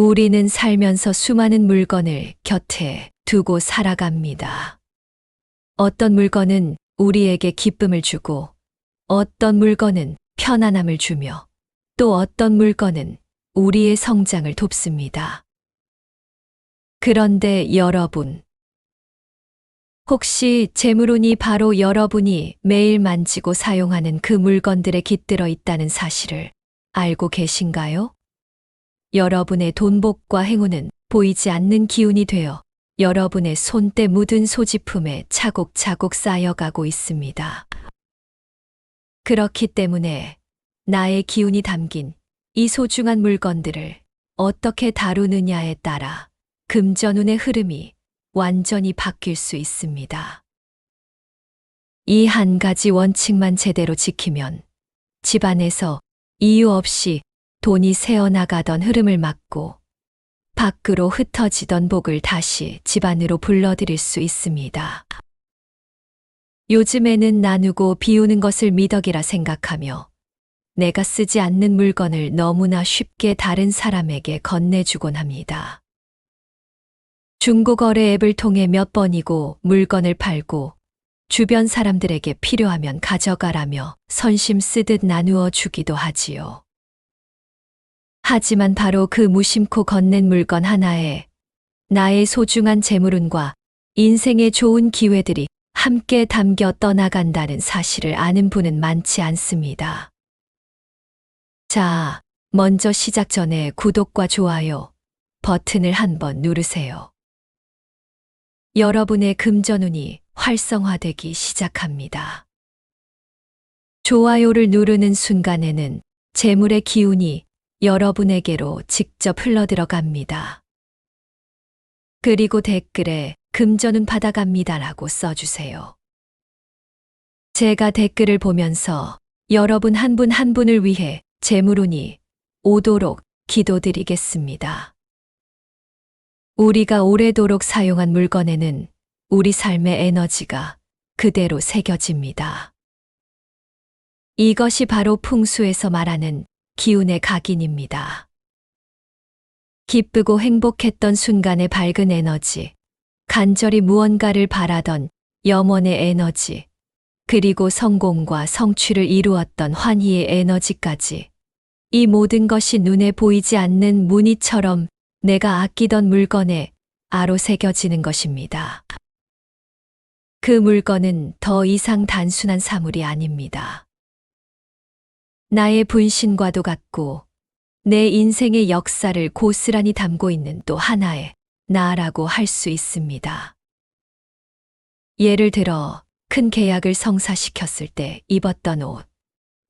우리는 살면서 수많은 물건을 곁에 두고 살아갑니다. 어떤 물건은 우리에게 기쁨을 주고, 어떤 물건은 편안함을 주며, 또 어떤 물건은 우리의 성장을 돕습니다. 그런데 여러분, 혹시 재물운이 바로 여러분이 매일 만지고 사용하는 그 물건들에 깃들어 있다는 사실을 알고 계신가요? 여러분의 돈복과 행운은 보이지 않는 기운이 되어 여러분의 손때 묻은 소지품에 차곡차곡 쌓여가고 있습니다. 그렇기 때문에 나의 기운이 담긴 이 소중한 물건들을 어떻게 다루느냐에 따라 금전운의 흐름이 완전히 바뀔 수 있습니다. 이 한 가지 원칙만 제대로 지키면 집안에서 이유 없이 돈이 새어나가던 흐름을 막고 밖으로 흩어지던 복을 다시 집안으로 불러들일 수 있습니다. 요즘에는 나누고 비우는 것을 미덕이라 생각하며 내가 쓰지 않는 물건을 너무나 쉽게 다른 사람에게 건네주곤 합니다. 중고거래 앱을 통해 몇 번이고 물건을 팔고 주변 사람들에게 필요하면 가져가라며 선심 쓰듯 나누어 주기도 하지요. 하지만 바로 그 무심코 건넨 물건 하나에 나의 소중한 재물운과 인생의 좋은 기회들이 함께 담겨 떠나간다는 사실을 아는 분은 많지 않습니다. 자, 먼저 시작 전에 구독과 좋아요 버튼을 한번 누르세요. 여러분의 금전운이 활성화되기 시작합니다. 좋아요를 누르는 순간에는 재물의 기운이 여러분에게로 직접 흘러들어갑니다. 그리고 댓글에 금전운 받아갑니다라고 써주세요. 제가 댓글을 보면서 여러분 한 분 한 분을 위해 재물운이 오도록 기도드리겠습니다. 우리가 오래도록 사용한 물건에는 우리 삶의 에너지가 그대로 새겨집니다. 이것이 바로 풍수에서 말하는 기운의 각인입니다. 기쁘고 행복했던 순간의 밝은 에너지, 간절히 무언가를 바라던 염원의 에너지, 그리고 성공과 성취를 이루었던 환희의 에너지까지 이 모든 것이 눈에 보이지 않는 무늬처럼 내가 아끼던 물건에 아로새겨지는 것입니다. 그 물건은 더 이상 단순한 사물이 아닙니다. 나의 분신과도 같고 내 인생의 역사를 고스란히 담고 있는 또 하나의 나라고 할 수 있습니다. 예를 들어 큰 계약을 성사시켰을 때 입었던 옷,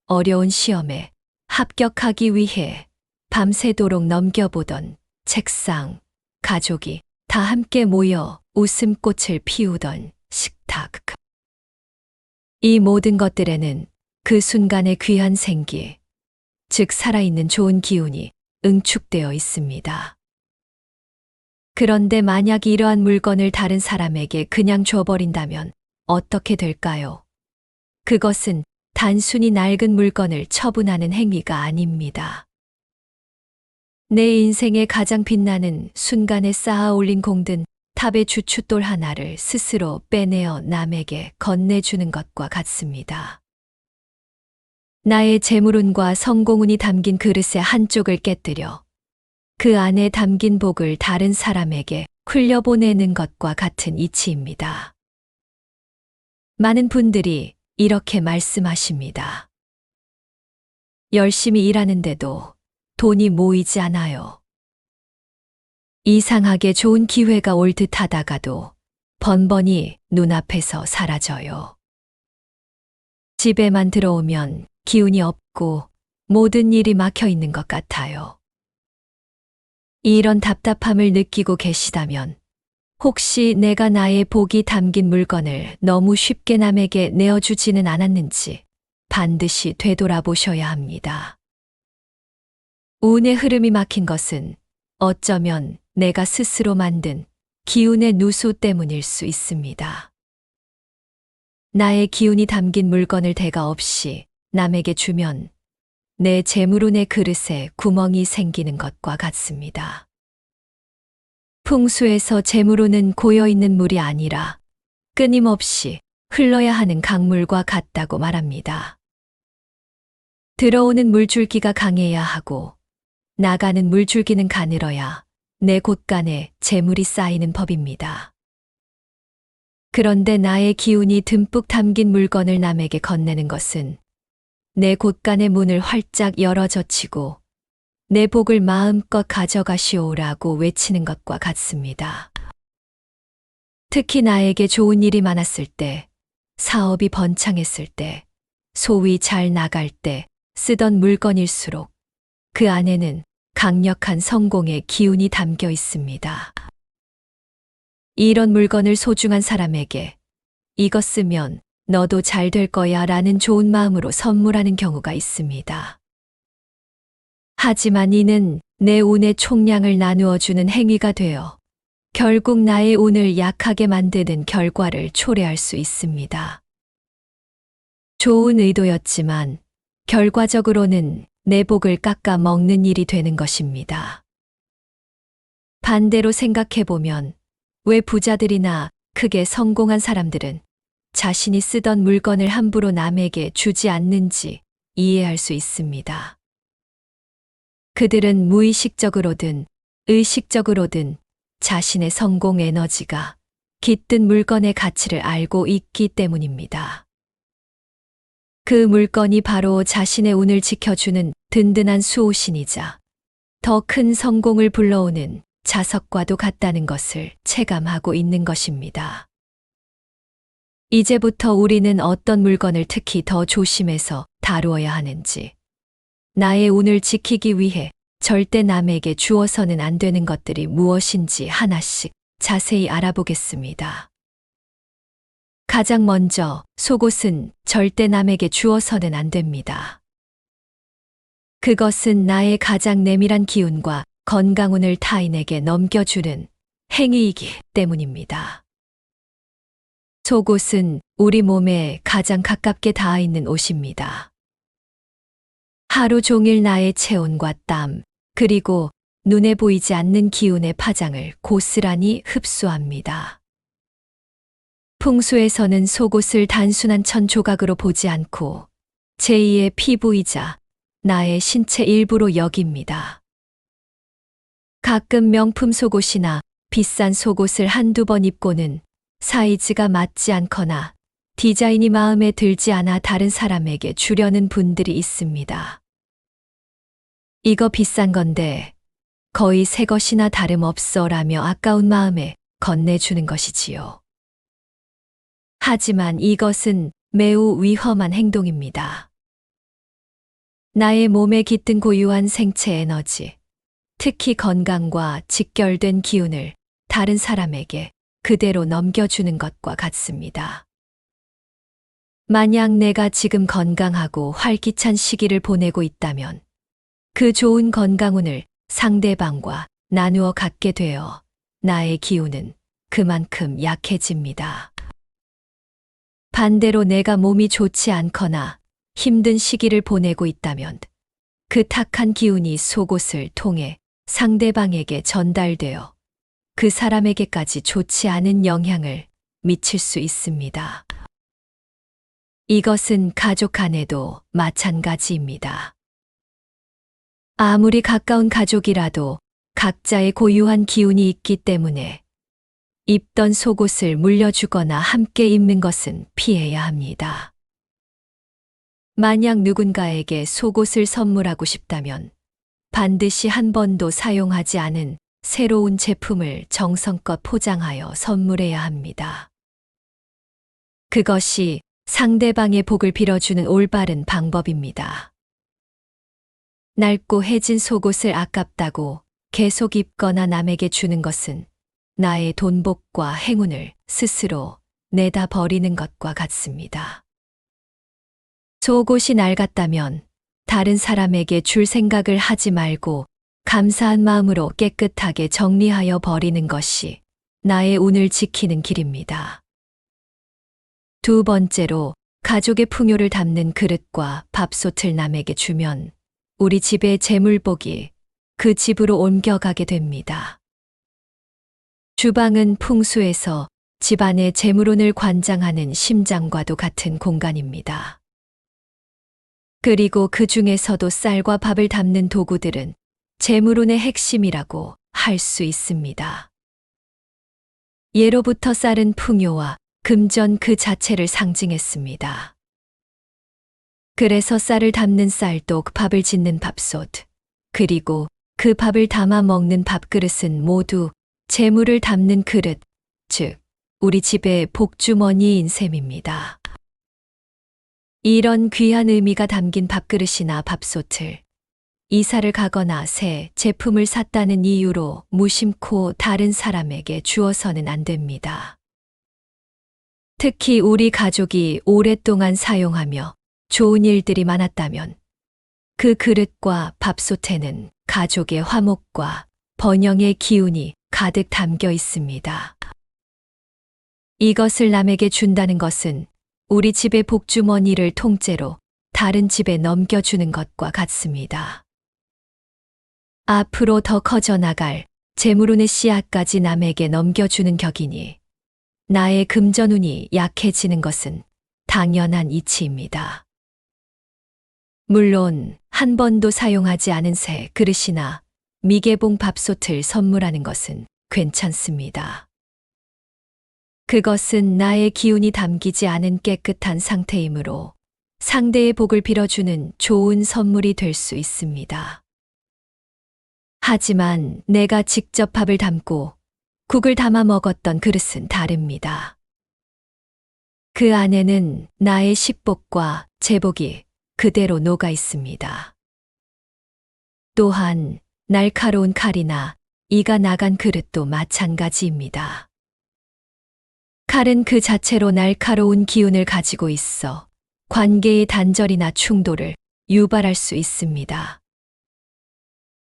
어려운 시험에 합격하기 위해 밤새도록 넘겨보던 책상, 가족이 다 함께 모여 웃음꽃을 피우던 식탁. 이 모든 것들에는 그 순간의 귀한 생기, 즉 살아있는 좋은 기운이 응축되어 있습니다. 그런데 만약 이러한 물건을 다른 사람에게 그냥 줘버린다면 어떻게 될까요? 그것은 단순히 낡은 물건을 처분하는 행위가 아닙니다. 내 인생의 가장 빛나는 순간에 쌓아 올린 공든 탑의 주춧돌 하나를 스스로 빼내어 남에게 건네주는 것과 같습니다. 나의 재물운과 성공운이 담긴 그릇의 한쪽을 깨뜨려 그 안에 담긴 복을 다른 사람에게 흘려보내는 것과 같은 이치입니다. 많은 분들이 이렇게 말씀하십니다. 열심히 일하는데도 돈이 모이지 않아요. 이상하게 좋은 기회가 올 듯 하다가도 번번이 눈앞에서 사라져요. 집에만 들어오면 기운이 없고 모든 일이 막혀 있는 것 같아요. 이런 답답함을 느끼고 계시다면 혹시 내가 나의 복이 담긴 물건을 너무 쉽게 남에게 내어주지는 않았는지 반드시 되돌아보셔야 합니다. 운의 흐름이 막힌 것은 어쩌면 내가 스스로 만든 기운의 누수 때문일 수 있습니다. 나의 기운이 담긴 물건을 대가 없이 남에게 주면 내 재물운의 그릇에 구멍이 생기는 것과 같습니다. 풍수에서 재물로는 고여있는 물이 아니라 끊임없이 흘러야 하는 강물과 같다고 말합니다. 들어오는 물줄기가 강해야 하고 나가는 물줄기는 가늘어야 내 곳간에 재물이 쌓이는 법입니다. 그런데 나의 기운이 듬뿍 담긴 물건을 남에게 건네는 것은 내 곳간의 문을 활짝 열어 젖히고 내 복을 마음껏 가져가시오라고 외치는 것과 같습니다. 특히 나에게 좋은 일이 많았을 때, 사업이 번창했을 때, 소위 잘 나갈 때 쓰던 물건일수록 그 안에는 강력한 성공의 기운이 담겨 있습니다. 이런 물건을 소중한 사람에게 이것 쓰면 너도 잘 될 거야 라는 좋은 마음으로 선물하는 경우가 있습니다. 하지만 이는 내 운의 총량을 나누어 주는 행위가 되어 결국 나의 운을 약하게 만드는 결과를 초래할 수 있습니다. 좋은 의도였지만 결과적으로는 내 복을 깎아 먹는 일이 되는 것입니다. 반대로 생각해보면 왜 부자들이나 크게 성공한 사람들은 자신이 쓰던 물건을 함부로 남에게 주지 않는지 이해할 수 있습니다. 그들은 무의식적으로든 의식적으로든 자신의 성공 에너지가 깃든 물건의 가치를 알고 있기 때문입니다. 그 물건이 바로 자신의 운을 지켜주는 든든한 수호신이자 더 큰 성공을 불러오는 자석과도 같다는 것을 체감하고 있는 것입니다. 이제부터 우리는 어떤 물건을 특히 더 조심해서 다루어야 하는지, 나의 운을 지키기 위해 절대 남에게 주어서는 안 되는 것들이 무엇인지 하나씩 자세히 알아보겠습니다. 가장 먼저 속옷은 절대 남에게 주어서는 안 됩니다. 그것은 나의 가장 내밀한 기운과 건강운을 타인에게 넘겨주는 행위이기 때문입니다. 속옷은 우리 몸에 가장 가깝게 닿아 있는 옷입니다. 하루 종일 나의 체온과 땀, 그리고 눈에 보이지 않는 기운의 파장을 고스란히 흡수합니다. 풍수에서는 속옷을 단순한 천 조각으로 보지 않고 제2의 피부이자 나의 신체 일부로 여깁니다. 가끔 명품 속옷이나 비싼 속옷을 한두 번 입고는 사이즈가 맞지 않거나 디자인이 마음에 들지 않아 다른 사람에게 주려는 분들이 있습니다. 이거 비싼 건데 거의 새 것이나 다름없어 라며 아까운 마음에 건네주는 것이지요. 하지만 이것은 매우 위험한 행동입니다. 나의 몸에 깃든 고유한 생체 에너지, 특히 건강과 직결된 기운을 다른 사람에게 그대로 넘겨주는 것과 같습니다. 만약 내가 지금 건강하고 활기찬 시기를 보내고 있다면 그 좋은 건강운을 상대방과 나누어 갖게 되어 나의 기운은 그만큼 약해집니다. 반대로 내가 몸이 좋지 않거나 힘든 시기를 보내고 있다면 그 탁한 기운이 속옷을 통해 상대방에게 전달되어 그 사람에게까지 좋지 않은 영향을 미칠 수 있습니다. 이것은 가족 안에도 마찬가지입니다. 아무리 가까운 가족이라도 각자의 고유한 기운이 있기 때문에 입던 속옷을 물려주거나 함께 입는 것은 피해야 합니다. 만약 누군가에게 속옷을 선물하고 싶다면 반드시 한 번도 사용하지 않은 새로운 제품을 정성껏 포장하여 선물해야 합니다. 그것이 상대방의 복을 빌어주는 올바른 방법입니다. 낡고 해진 속옷을 아깝다고 계속 입거나 남에게 주는 것은 나의 돈복과 행운을 스스로 내다 버리는 것과 같습니다. 속옷이 낡았다면 다른 사람에게 줄 생각을 하지 말고 감사한 마음으로 깨끗하게 정리하여 버리는 것이 나의 운을 지키는 길입니다. 두 번째로 가족의 풍요를 담는 그릇과 밥솥을 남에게 주면 우리 집의 재물복이 그 집으로 옮겨가게 됩니다. 주방은 풍수에서 집안의 재물운을 관장하는 심장과도 같은 공간입니다. 그리고 그 중에서도 쌀과 밥을 담는 도구들은 재물운의 핵심이라고 할 수 있습니다. 예로부터 쌀은 풍요와 금전 그 자체를 상징했습니다. 그래서 쌀을 담는 쌀독, 밥을 짓는 밥솥, 그리고 그 밥을 담아 먹는 밥그릇은 모두 재물을 담는 그릇, 즉 우리 집의 복주머니인 셈입니다. 이런 귀한 의미가 담긴 밥그릇이나 밥솥을 이사를 가거나 새 제품을 샀다는 이유로 무심코 다른 사람에게 주어서는 안 됩니다. 특히 우리 가족이 오랫동안 사용하며 좋은 일들이 많았다면 그 그릇과 밥솥에는 가족의 화목과 번영의 기운이 가득 담겨 있습니다. 이것을 남에게 준다는 것은 우리 집의 복주머니를 통째로 다른 집에 넘겨주는 것과 같습니다. 앞으로 더 커져 나갈 재물운의 씨앗까지 남에게 넘겨주는 격이니 나의 금전운이 약해지는 것은 당연한 이치입니다. 물론 한 번도 사용하지 않은 새 그릇이나 미개봉 밥솥을 선물하는 것은 괜찮습니다. 그것은 나의 기운이 담기지 않은 깨끗한 상태이므로 상대의 복을 빌어주는 좋은 선물이 될 수 있습니다. 하지만 내가 직접 밥을 담고 국을 담아 먹었던 그릇은 다릅니다. 그 안에는 나의 식복과 제복이 그대로 녹아 있습니다. 또한 날카로운 칼이나 이가 나간 그릇도 마찬가지입니다. 칼은 그 자체로 날카로운 기운을 가지고 있어 관계의 단절이나 충돌을 유발할 수 있습니다.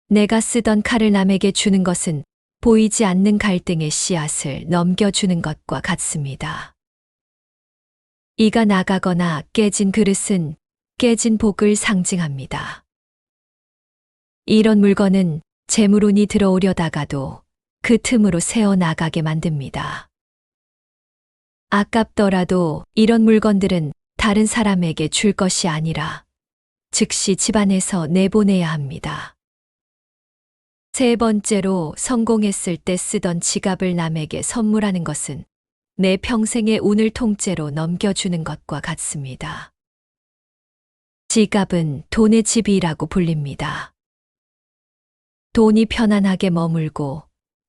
내가 쓰던 칼을 남에게 주는 것은 보이지 않는 갈등의 씨앗을 넘겨주는 것과 같습니다. 이가 나가거나 깨진 그릇은 깨진 복을 상징합니다. 이런 물건은 재물운이 들어오려다가도 그 틈으로 새어나가게 만듭니다. 아깝더라도 이런 물건들은 다른 사람에게 줄 것이 아니라 즉시 집안에서 내보내야 합니다. 세 번째로 성공했을 때 쓰던 지갑을 남에게 선물하는 것은 내 평생의 운을 통째로 넘겨주는 것과 같습니다. 지갑은 돈의 집이라고 불립니다. 돈이 편안하게 머물고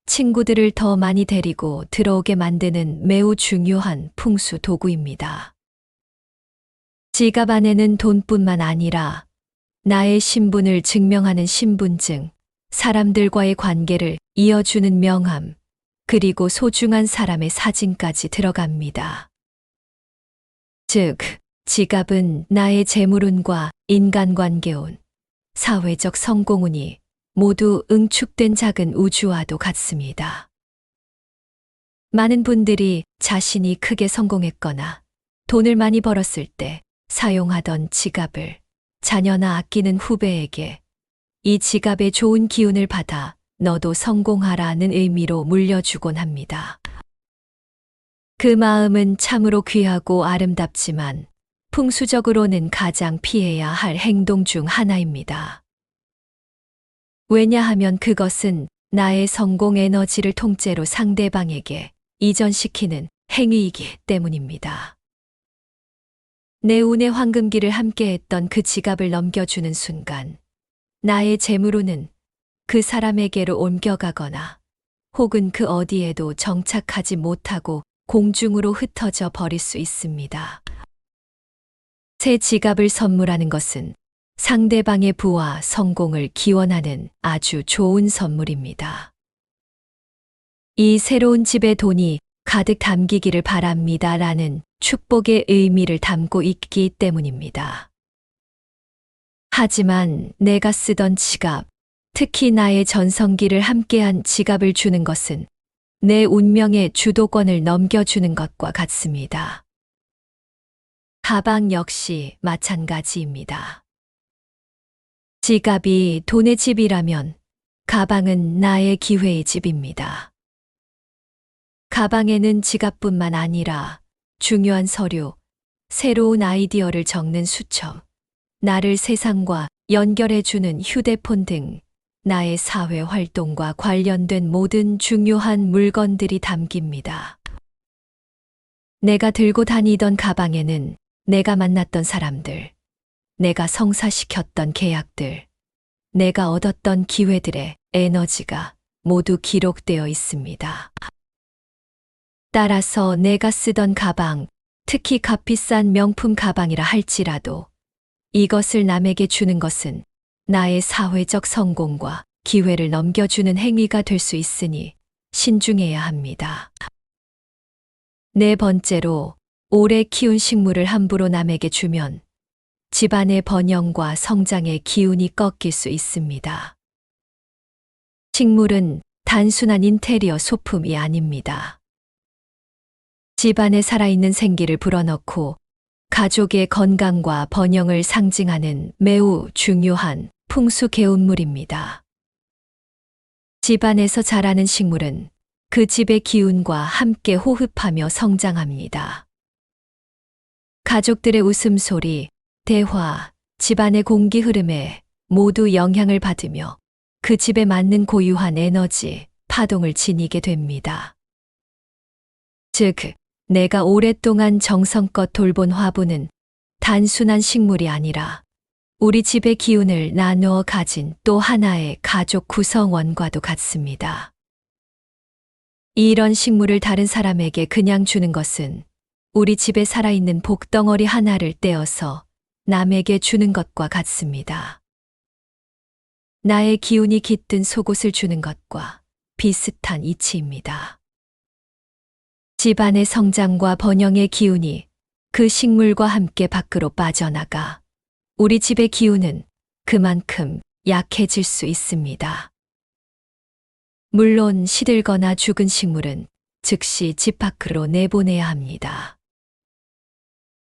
친구들을 더 많이 데리고 들어오게 만드는 매우 중요한 풍수 도구입니다. 지갑 안에는 돈뿐만 아니라 나의 신분을 증명하는 신분증, 사람들과의 관계를 이어주는 명함, 그리고 소중한 사람의 사진까지 들어갑니다. 즉, 지갑은 나의 재물운과 인간관계운, 사회적 성공운이 모두 응축된 작은 우주와도 같습니다. 많은 분들이 자신이 크게 성공했거나 돈을 많이 벌었을 때 사용하던 지갑을 자녀나 아끼는 후배에게 이 지갑의 좋은 기운을 받아 너도 성공하라는 의미로 물려주곤 합니다. 그 마음은 참으로 귀하고 아름답지만 풍수적으로는 가장 피해야 할 행동 중 하나입니다. 왜냐하면 그것은 나의 성공 에너지를 통째로 상대방에게 이전시키는 행위이기 때문입니다. 내 운의 황금기를 함께했던 그 지갑을 넘겨주는 순간 나의 재물운은 그 사람에게로 옮겨가거나 혹은 그 어디에도 정착하지 못하고 공중으로 흩어져 버릴 수 있습니다. 새 지갑을 선물하는 것은 상대방의 부와 성공을 기원하는 아주 좋은 선물입니다. 이 새로운 집에 돈이 가득 담기기를 바랍니다라는 축복의 의미를 담고 있기 때문입니다. 하지만 내가 쓰던 지갑, 특히 나의 전성기를 함께한 지갑을 주는 것은 내 운명의 주도권을 넘겨주는 것과 같습니다. 가방 역시 마찬가지입니다. 지갑이 돈의 집이라면 가방은 나의 기회의 집입니다. 가방에는 지갑뿐만 아니라 중요한 서류, 새로운 아이디어를 적는 수첩, 나를 세상과 연결해주는 휴대폰 등 나의 사회 활동과 관련된 모든 중요한 물건들이 담깁니다. 내가 들고 다니던 가방에는 내가 만났던 사람들, 내가 성사시켰던 계약들, 내가 얻었던 기회들의 에너지가 모두 기록되어 있습니다. 따라서 내가 쓰던 가방, 특히 값비싼 명품 가방이라 할지라도 이것을 남에게 주는 것은 나의 사회적 성공과 기회를 넘겨주는 행위가 될 수 있으니 신중해야 합니다. 네 번째로, 오래 키운 식물을 함부로 남에게 주면 집안의 번영과 성장의 기운이 꺾일 수 있습니다. 식물은 단순한 인테리어 소품이 아닙니다. 집안에 살아있는 생기를 불어넣고 가족의 건강과 번영을 상징하는 매우 중요한 풍수 개운물입니다. 집안에서 자라는 식물은 그 집의 기운과 함께 호흡하며 성장합니다. 가족들의 웃음소리, 대화, 집안의 공기 흐름에 모두 영향을 받으며 그 집에 맞는 고유한 에너지, 파동을 지니게 됩니다. 즉, 내가 오랫동안 정성껏 돌본 화분은 단순한 식물이 아니라 우리 집의 기운을 나누어 가진 또 하나의 가족 구성원과도 같습니다. 이런 식물을 다른 사람에게 그냥 주는 것은 우리 집에 살아있는 복덩어리 하나를 떼어서 남에게 주는 것과 같습니다. 나의 기운이 깃든 속옷을 주는 것과 비슷한 이치입니다. 집안의 성장과 번영의 기운이 그 식물과 함께 밖으로 빠져나가 우리 집의 기운은 그만큼 약해질 수 있습니다. 물론 시들거나 죽은 식물은 즉시 집 밖으로 내보내야 합니다.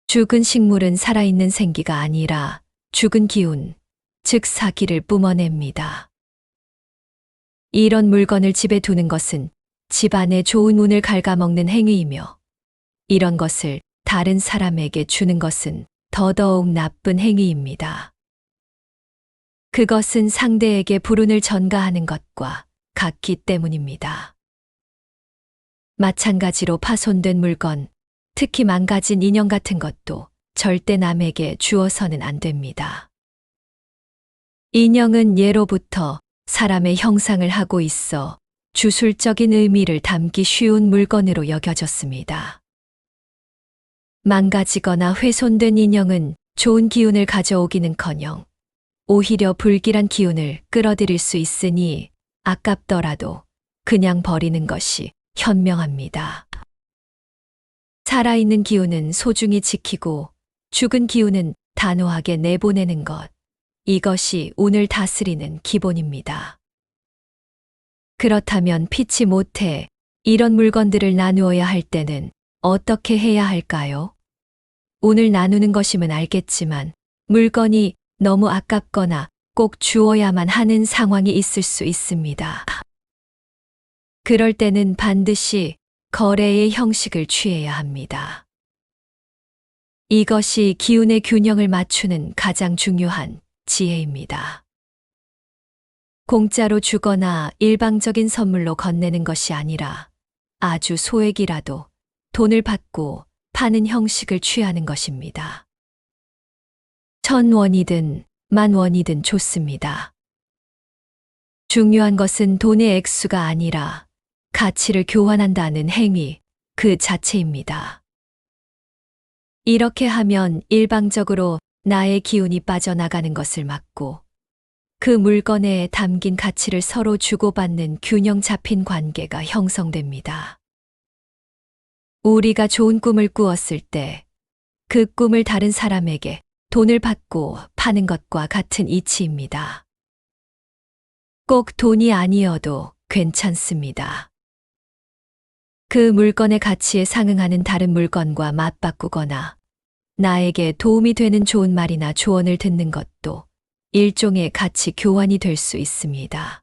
죽은 식물은 살아있는 생기가 아니라 죽은 기운, 즉 사기를 뿜어냅니다. 이런 물건을 집에 두는 것은 집안의 좋은 운을 갉아먹는 행위이며 이런 것을 다른 사람에게 주는 것은 더더욱 나쁜 행위입니다. 그것은 상대에게 불운을 전가하는 것과 같기 때문입니다. 마찬가지로 파손된 물건, 특히 망가진 인형 같은 것도 절대 남에게 주어서는 안 됩니다. 인형은 예로부터 사람의 형상을 하고 있어 주술적인 의미를 담기 쉬운 물건으로 여겨졌습니다. 망가지거나 훼손된 인형은 좋은 기운을 가져오기는커녕 오히려 불길한 기운을 끌어들일 수 있으니 아깝더라도 그냥 버리는 것이 현명합니다. 살아있는 기운은 소중히 지키고 죽은 기운은 단호하게 내보내는 것, 이것이 운을 다스리는 기본입니다. 그렇다면 피치 못해 이런 물건들을 나누어야 할 때는 어떻게 해야 할까요? 운을 나누는 것이면 알겠지만 물건이 너무 아깝거나 꼭 주어야만 하는 상황이 있을 수 있습니다. 그럴 때는 반드시 거래의 형식을 취해야 합니다. 이것이 기운의 균형을 맞추는 가장 중요한 지혜입니다. 공짜로 주거나 일방적인 선물로 건네는 것이 아니라 아주 소액이라도 돈을 받고 파는 형식을 취하는 것입니다. 1,000원이든 10,000원이든 좋습니다. 중요한 것은 돈의 액수가 아니라 가치를 교환한다는 행위 그 자체입니다. 이렇게 하면 일방적으로 나의 기운이 빠져나가는 것을 막고 그 물건에 담긴 가치를 서로 주고받는 균형 잡힌 관계가 형성됩니다. 우리가 좋은 꿈을 꾸었을 때 그 꿈을 다른 사람에게 돈을 받고 파는 것과 같은 이치입니다. 꼭 돈이 아니어도 괜찮습니다. 그 물건의 가치에 상응하는 다른 물건과 맞바꾸거나 나에게 도움이 되는 좋은 말이나 조언을 듣는 것도 일종의 가치 교환이 될 수 있습니다.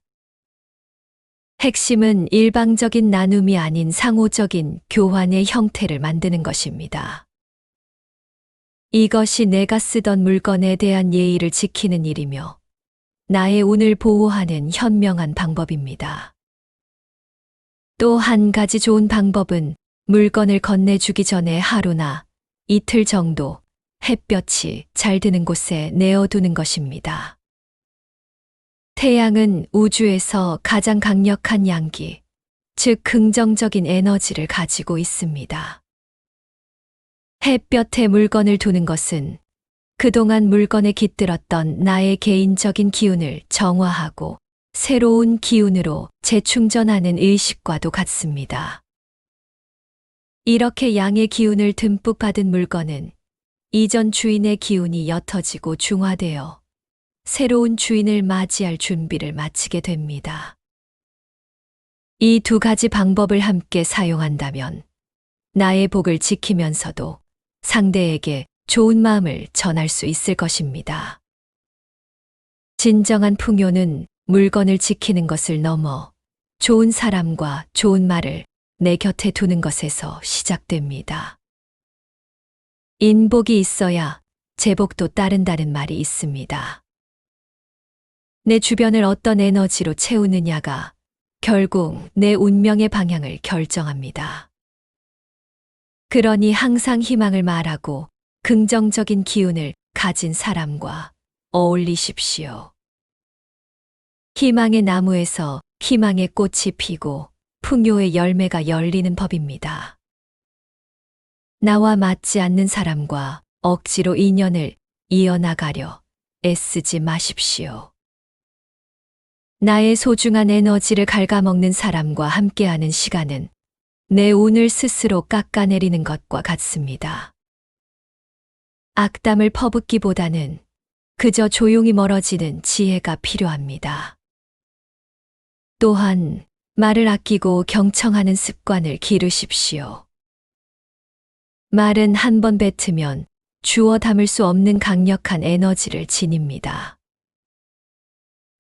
핵심은 일방적인 나눔이 아닌 상호적인 교환의 형태를 만드는 것입니다. 이것이 내가 쓰던 물건에 대한 예의를 지키는 일이며 나의 운을 보호하는 현명한 방법입니다. 또 한 가지 좋은 방법은 물건을 건네주기 전에 하루나 이틀 정도 햇볕이 잘 드는 곳에 내어두는 것입니다. 태양은 우주에서 가장 강력한 양기, 즉 긍정적인 에너지를 가지고 있습니다. 햇볕에 물건을 두는 것은 그동안 물건에 깃들었던 나의 개인적인 기운을 정화하고 새로운 기운으로 재충전하는 의식과도 같습니다. 이렇게 양의 기운을 듬뿍 받은 물건은 이전 주인의 기운이 옅어지고 중화되어 새로운 주인을 맞이할 준비를 마치게 됩니다. 이 두 가지 방법을 함께 사용한다면 나의 복을 지키면서도 상대에게 좋은 마음을 전할 수 있을 것입니다. 진정한 풍요는 물건을 지키는 것을 넘어 좋은 사람과 좋은 말을 내 곁에 두는 것에서 시작됩니다. 인복이 있어야 제복도 따른다는 말이 있습니다. 내 주변을 어떤 에너지로 채우느냐가 결국 내 운명의 방향을 결정합니다. 그러니 항상 희망을 말하고 긍정적인 기운을 가진 사람과 어울리십시오. 희망의 나무에서 희망의 꽃이 피고 풍요의 열매가 열리는 법입니다. 나와 맞지 않는 사람과 억지로 인연을 이어나가려 애쓰지 마십시오. 나의 소중한 에너지를 갉아먹는 사람과 함께하는 시간은 내 운을 스스로 깎아내리는 것과 같습니다. 악담을 퍼붓기보다는 그저 조용히 멀어지는 지혜가 필요합니다. 또한 말을 아끼고 경청하는 습관을 기르십시오. 말은 한 번 뱉으면 주워 담을 수 없는 강력한 에너지를 지닙니다.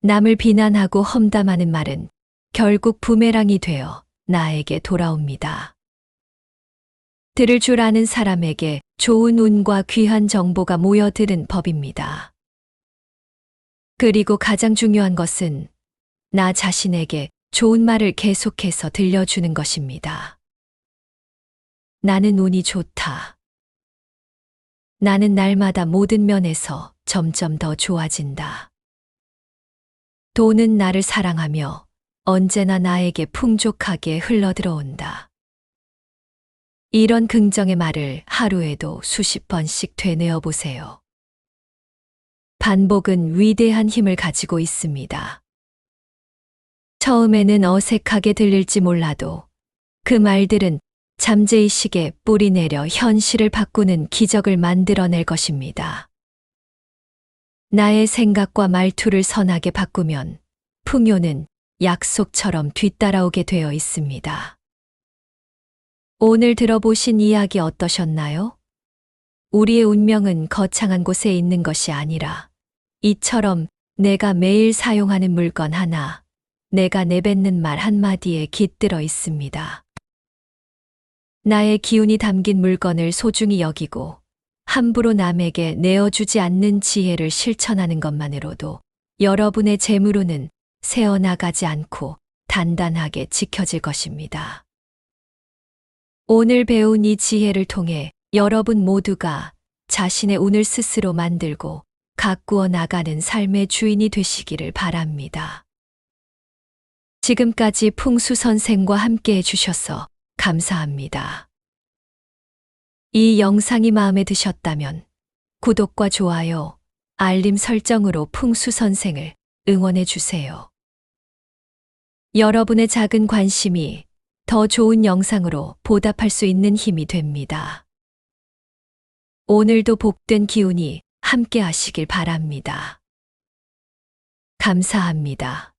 남을 비난하고 험담하는 말은 결국 부메랑이 되어 나에게 돌아옵니다. 들을 줄 아는 사람에게 좋은 운과 귀한 정보가 모여드는 법입니다. 그리고 가장 중요한 것은 나 자신에게 좋은 말을 계속해서 들려주는 것입니다. 나는 운이 좋다. 나는 날마다 모든 면에서 점점 더 좋아진다. 돈은 나를 사랑하며 언제나 나에게 풍족하게 흘러들어온다. 이런 긍정의 말을 하루에도 수십 번씩 되뇌어 보세요. 반복은 위대한 힘을 가지고 있습니다. 처음에는 어색하게 들릴지 몰라도 그 말들은 잠재의식에 뿌리 내려 현실을 바꾸는 기적을 만들어낼 것입니다. 나의 생각과 말투를 선하게 바꾸면 풍요는 약속처럼 뒤따라오게 되어 있습니다. 오늘 들어보신 이야기 어떠셨나요? 우리의 운명은 거창한 곳에 있는 것이 아니라 이처럼 내가 매일 사용하는 물건 하나, 내가 내뱉는 말 한마디에 깃들어 있습니다. 나의 기운이 담긴 물건을 소중히 여기고 함부로 남에게 내어주지 않는 지혜를 실천하는 것만으로도 여러분의 재물운은 새어나가지 않고 단단하게 지켜질 것입니다. 오늘 배운 이 지혜를 통해 여러분 모두가 자신의 운을 스스로 만들고 가꾸어 나가는 삶의 주인이 되시기를 바랍니다. 지금까지 풍수 선생과 함께 해주셔서 감사합니다. 이 영상이 마음에 드셨다면 구독과 좋아요, 알림 설정으로 풍수 선생을 응원해 주세요. 여러분의 작은 관심이 더 좋은 영상으로 보답할 수 있는 힘이 됩니다. 오늘도 복된 기운이 함께 하시길 바랍니다. 감사합니다.